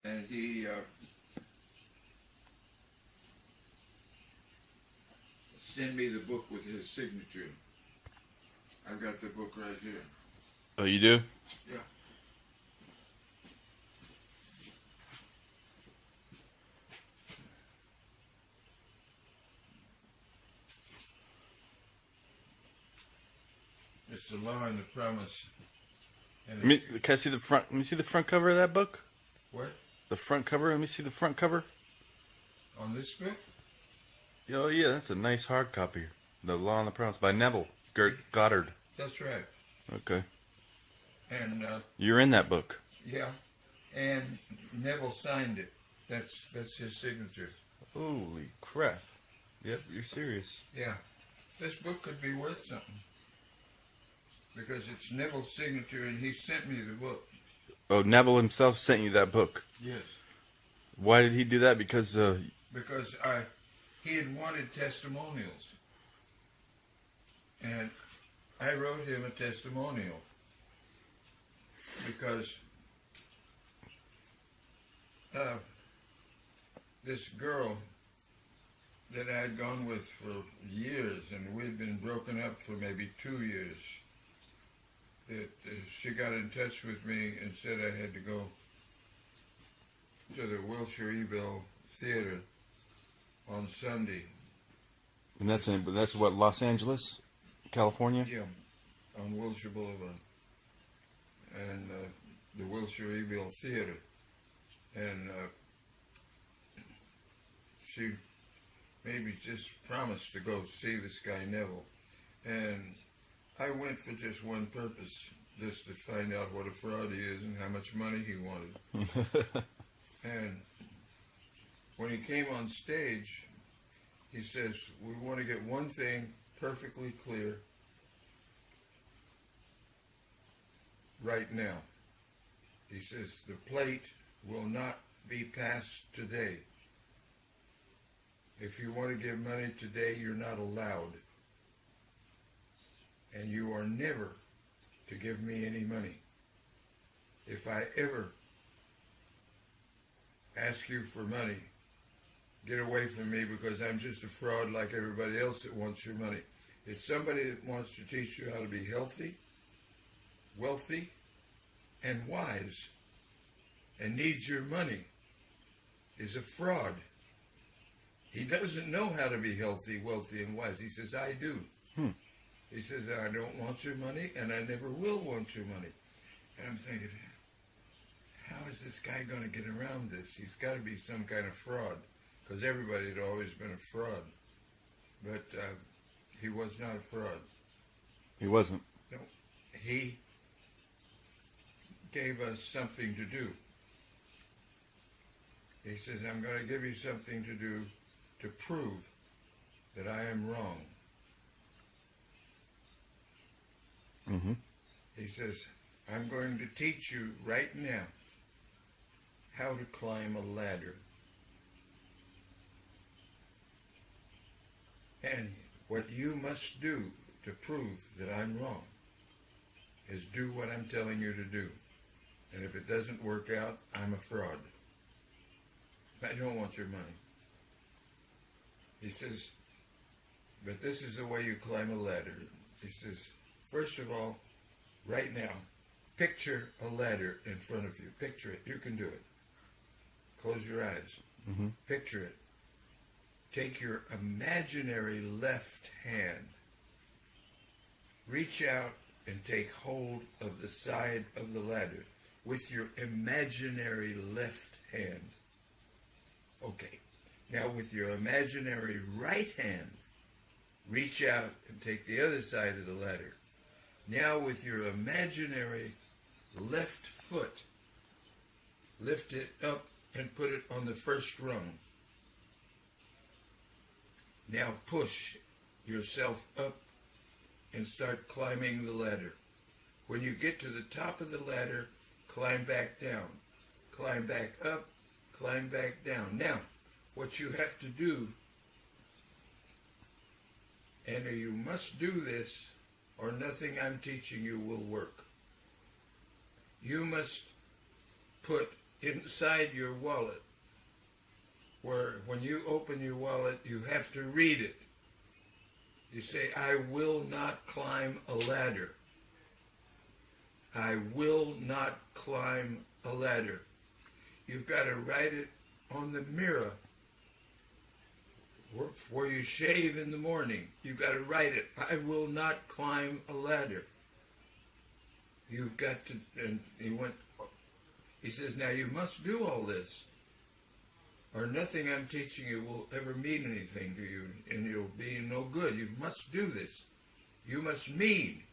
and he sent me the book with his signature. I've got the book right here. Oh, you do? Yeah. It's the law and the promise. And Can I see the front? Let me see the front cover of that book. what? The front cover. Let me see the front cover. On this book? Oh yeah, that's a nice hard copy. The Law and the Promise by Neville Goddard. That's right. Okay. And You're in that book. yeah, and Neville signed it. That's his signature. Holy crap! Yep, you're serious. Yeah, this book could be worth something because it's Neville's signature, and he sent me the book. Oh, Neville himself sent you that book. Yes. Why did he do that? Because he had wanted testimonials, and I wrote him a testimonial because this girl that I had gone with for years, and we'd been broken up for maybe 2 years, that she got in touch with me and said I had to go to the Wilshire Ebell Theater on Sunday. and that's what, Los Angeles, California. Yeah, on Wilshire Boulevard, and the Wilshire Ebell Theater, and she maybe just promised to go see this guy Neville, and I went for just one purpose, just to find out what a fraud he is and how much money he wanted. And when he came on stage, he says, "We want to get one thing perfectly clear right now." He says, "The plate will not be passed today. If you want to give money today, you're not allowed. And you are never to give me any money. If I ever ask you for money, get away from me, because I'm just a fraud like everybody else that wants your money. It's somebody that wants to teach you how to be healthy, wealthy, and wise, and needs your money, is a fraud. He doesn't know how to be healthy, wealthy, and wise." He says, "I do." He says, "I don't want your money, and I never will want your money." And I'm thinking, how is this guy going to get around this? He's got to be some kind of fraud, because everybody had always been a fraud. But he was not a fraud. He wasn't. No, he gave us something to do. He says, "I'm going to give you something to do to prove that I am wrong." Mm-hmm. He says, "I'm going to teach you right now how to climb a ladder. And what you must do to prove that I'm wrong is do what I'm telling you to do. And if it doesn't work out, I'm a fraud. I don't want your money." He says, "But this is the way you climb a ladder." He says, "First of all, right now, picture a ladder in front of you. Picture it. You can do it. Close your eyes. Mm-hmm. Picture it. Take your imaginary left hand. Reach out and take hold of the side of the ladder with your imaginary left hand. Okay. Now with your imaginary right hand, reach out and take the other side of the ladder. Now with your imaginary left foot, lift it up and put it on the first rung. Now push yourself up and start climbing the ladder. When you get to the top of the ladder, climb back down. Climb back up, climb back down. Now, what you have to do, and you must do this, or nothing I'm teaching you will work. You must put inside your wallet, where when you open your wallet, you have to read it. You say, I will not climb a ladder. I will not climb a ladder. You've got to write it on the mirror where you shave in the morning. You've got to write it. I will not climb a ladder. You've got to, and he says, now you must do all this, or nothing I'm teaching you will ever mean anything to you, and you'll be no good. You must do this. You must mean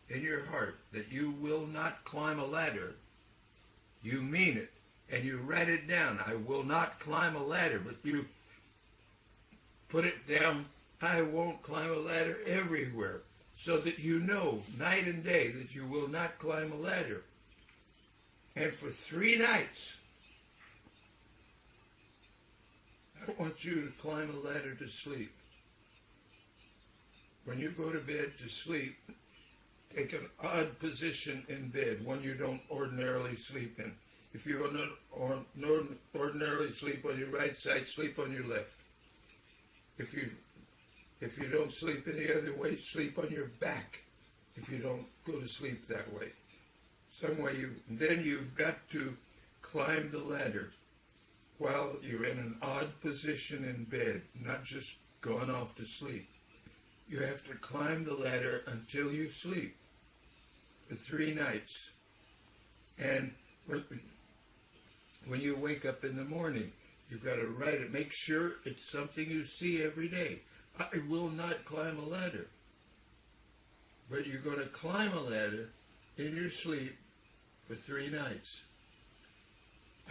in your heart that you will not climb a ladder. You mean it, and you write it down. I will not climb a ladder, but you put it down. I won't climb a ladder everywhere, so that you know night and day that you will not climb a ladder. And for 3 nights, I want you to climb a ladder to sleep. When you go to bed to sleep, take an odd position in bed, one you don't ordinarily sleep in. If you don't ordinarily sleep on your right side, sleep on your left. If you don't sleep any other way, sleep on your back. If you don't go to sleep that way, some way then you've got to climb the ladder while you're in an odd position in bed, not just going off to sleep. You have to climb the ladder until you sleep for 3 nights. And when you wake up in the morning, you've got to write it. Make sure it's something you see every day. I will not climb a ladder. But you're going to climb a ladder in your sleep for 3 nights.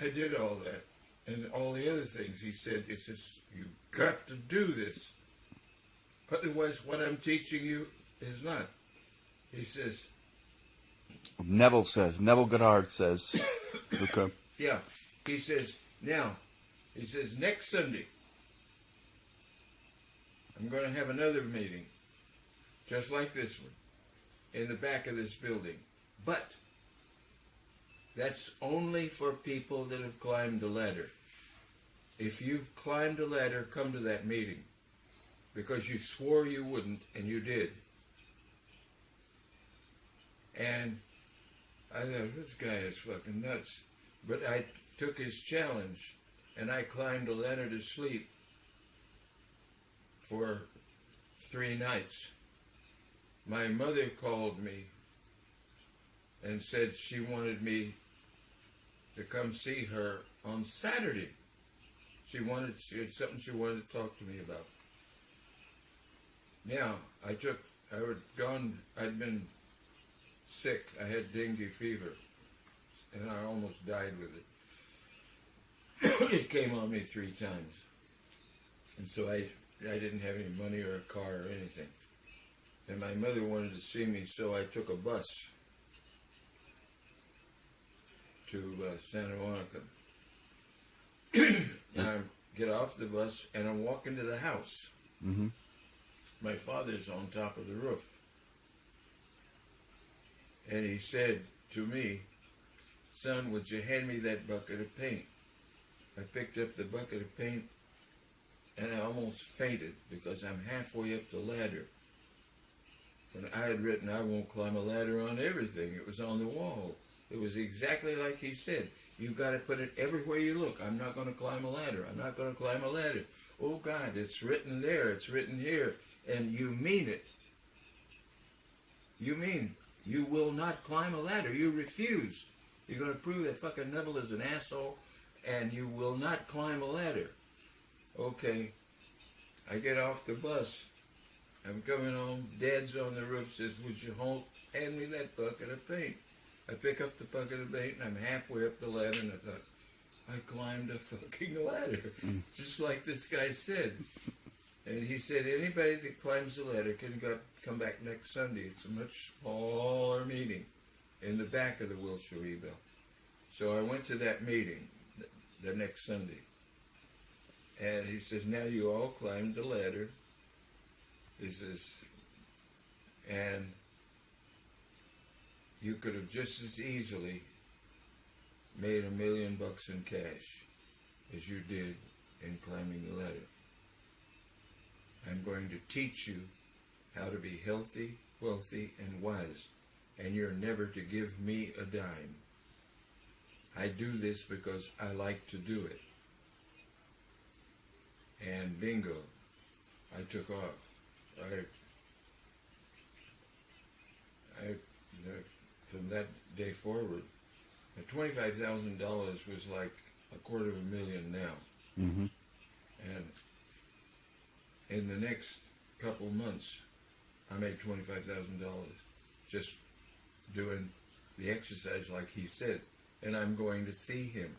I did all that. And all the other things. He said, you've got to do this. Otherwise, what I'm teaching you is not. He says... Neville Goddard says. Okay. Yeah. He says, next Sunday, I'm going to have another meeting, just like this one, in the back of this building. But that's only for people that have climbed the ladder. If you've climbed a ladder, come to that meeting, because you swore you wouldn't, and you did. And I thought, this guy is fucking nuts. But I took his challenge, and I climbed a ladder to sleep for 3 nights. My mother called me and said she wanted me to come see her on Saturday. She had something she wanted to talk to me about. Now, I'd been sick. I had dengue fever, and I almost died with it. It came on me 3 times. And so I didn't have any money or a car or anything. And my mother wanted to see me, so I took a bus to Santa Monica. And I get off the bus, and I'm walking to the house. Mm-hmm. My father's on top of the roof. And he said to me, son, would you hand me that bucket of paint? I picked up the bucket of paint, and I almost fainted because I'm halfway up the ladder. When I had written, I won't climb a ladder on everything. It was on the wall. It was exactly like he said. You've got to put it everywhere you look. I'm not going to climb a ladder. I'm not going to climb a ladder. Oh, God, it's written there. It's written here. And you mean it. You mean you will not climb a ladder. You refuse. You're going to prove that fucking Neville is an asshole, and you will not climb a ladder. Okay. I get off the bus. I'm coming home. Dad's on the roof, says, would you hand me that bucket of paint? I pick up the bucket of paint, and I'm halfway up the ladder, and I thought, I climbed a fucking ladder, just like this guy said. And he said, anybody that climbs the ladder can come back next Sunday. It's a much smaller meeting in the back of the Wilshire Rebel. So I went to that meeting the next Sunday. And he says, now you all climbed the ladder. He says, and you could have just as easily made $1 million in cash, as you did in climbing the ladder. I'm going to teach you how to be healthy, wealthy, and wise, and you're never to give me a dime. I do this because I like to do it. And bingo, I took off. From that day forward, $25,000 was like $250,000 now. Mm-hmm. And in the next couple months, I made $25,000 just doing the exercise like he said. And I'm going to see him,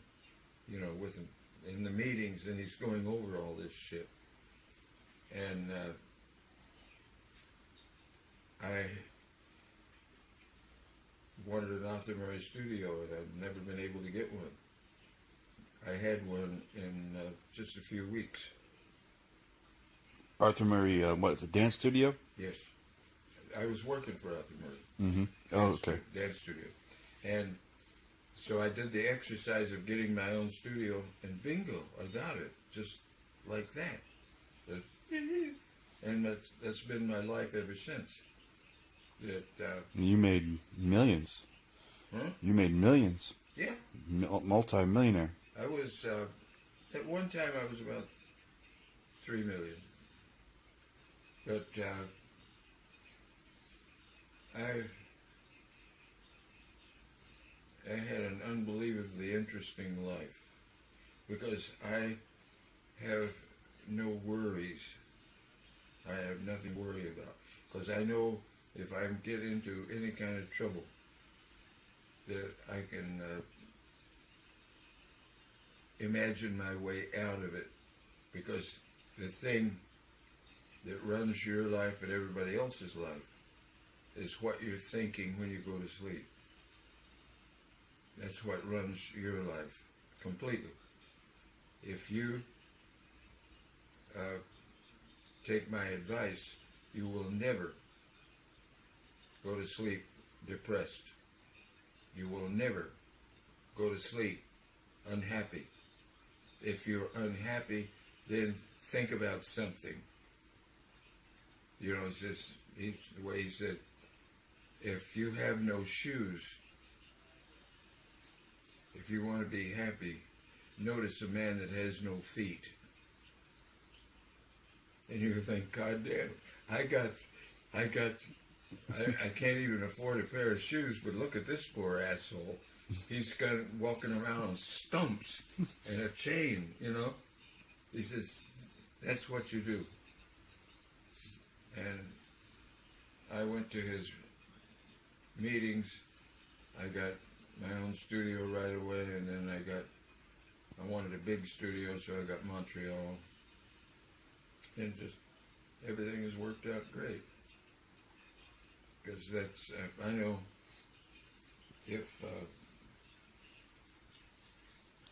with him in the meetings, and he's going over all this shit. And I wanted an Arthur Murray studio, and I've never been able to get one. I had one in just a few weeks. Arthur Murray, what is it, dance studio? Yes. I was working for Arthur Murray. Mm-hmm. Oh, okay. Dance studio. And so I did the exercise of getting my own studio, and bingo, I got it, just like that. And that's been my life ever since. You made millions. Huh? You made millions. Yeah. Multi-millionaire. I was, at one time I was about 3 million. But I had an unbelievably interesting life because I have no worries. I have nothing to worry about because I know if I get into any kind of trouble that I can imagine my way out of it, because the thing that runs your life and everybody else's life is what you're thinking when you go to sleep. That's what runs your life completely. If you take my advice, you will never go to sleep depressed. You will never go to sleep unhappy. If you're unhappy, then think about something. It's just the way he said, if you have no shoes, if you want to be happy, notice a man that has no feet. And you think, God damn, I can't even afford a pair of shoes, but look at this poor asshole. He's walking around on stumps and a chain, He says, that's what you do. And I went to his meetings. I got my own studio right away, and then I wanted a big studio, so I got Montreal. And just everything has worked out great. Because I know if...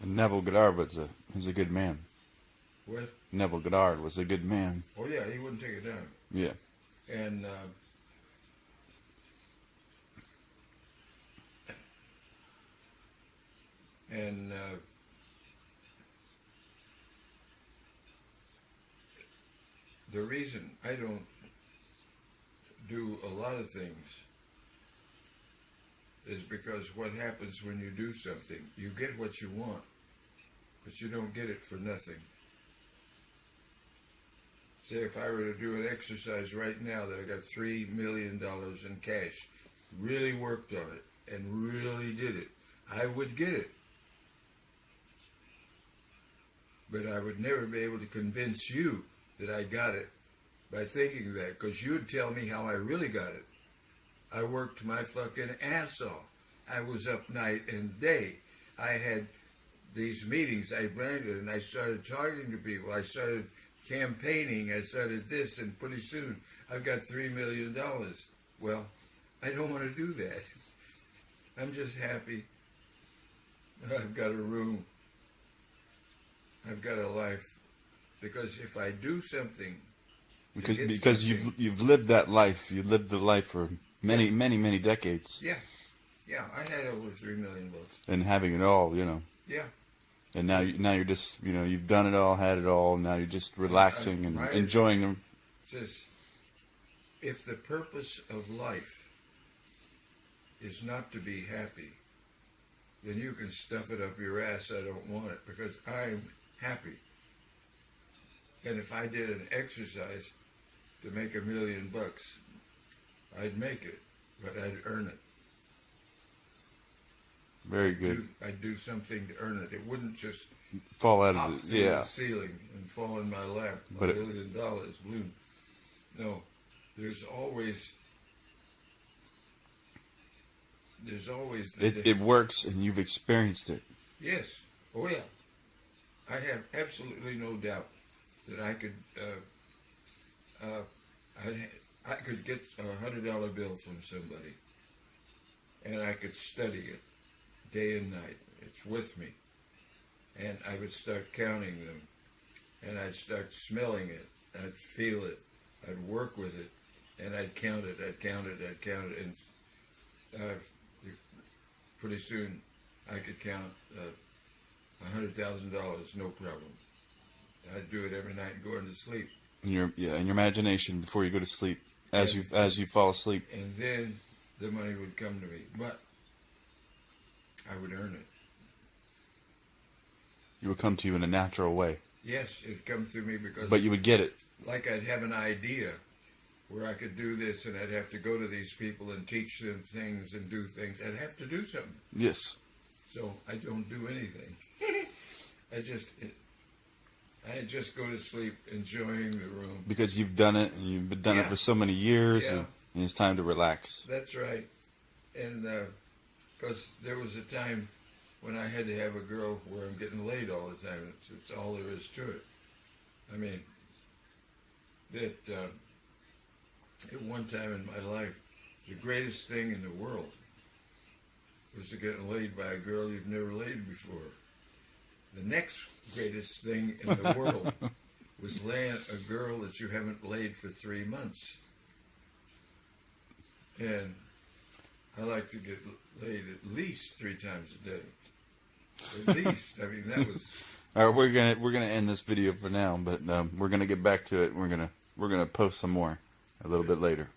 Neville Goddard was a good man. What? Neville Goddard was a good man. Oh yeah, he wouldn't take it down. Yeah. And the reason I don't do a lot of things is because what happens when you do something, you get what you want, but you don't get it for nothing. Say if I were to do an exercise right now that I got $3 million in cash, really worked on it, and really did it, I would get it. But I would never be able to convince you that I got it by thinking that, because you'd tell me how I really got it. I worked my fucking ass off. I was up night and day. I had these meetings, I branded, and I started talking to people. I started campaigning, I started this, and pretty soon I've got $3 million. Well, I don't want to do that. I'm just happy I've got a room. I've got a life. Because if I do something... Because you've lived that life. You lived the life for many decades. Yeah. Yeah, I had over 3 million books. And having it all, you know. Yeah. And now you're just, you know, you've done it all, had it all, and now you're just relaxing and enjoying them. Says, if the purpose of life is not to be happy, then you can stuff it up your ass. I don't want it, because I'm happy. And if I did an exercise to make $1 million, I'd make it, but I'd earn it. Very good. I'd do something to earn it. It wouldn't just fall out pop of through the the ceiling and fall in my lap. But $1 million balloon. No, there's always it works, and you've experienced it. Yes. Oh yeah. I have absolutely no doubt that I could I could get a $100 bill from somebody, and I could study it day and night. It's with me, and I would start counting them, and I'd start smelling it. I'd feel it. I'd work with it, and I'd count it. I'd count it. I'd count it, and pretty soon I could count $100,000, no problem. I'd do it every night going to sleep. In your imagination before you go to sleep, as you fall asleep. And then the money would come to me, but I would earn it. It would come to you in a natural way. Yes, it'd come through me because... But you would get it. Like I'd have an idea where I could do this, and I'd have to go to these people and teach them things and do things. I'd have to do something. Yes. So I don't do anything. I just go to sleep enjoying the room. Because you've done it, and you've done it for so many years, and it's time to relax. That's right. And because there was a time when I had to have a girl where I'm getting laid all the time. It's all there is to it. I mean, that at one time in my life, the greatest thing in the world was to get laid by a girl you've never laid before. The next greatest thing in the world was laying a girl that you haven't laid for 3 months. And I like to get laid at least 3 times a day. At least. I mean, that was... All right, we're gonna end this video for now, but we're gonna get back to it. We're gonna post some more a little bit later.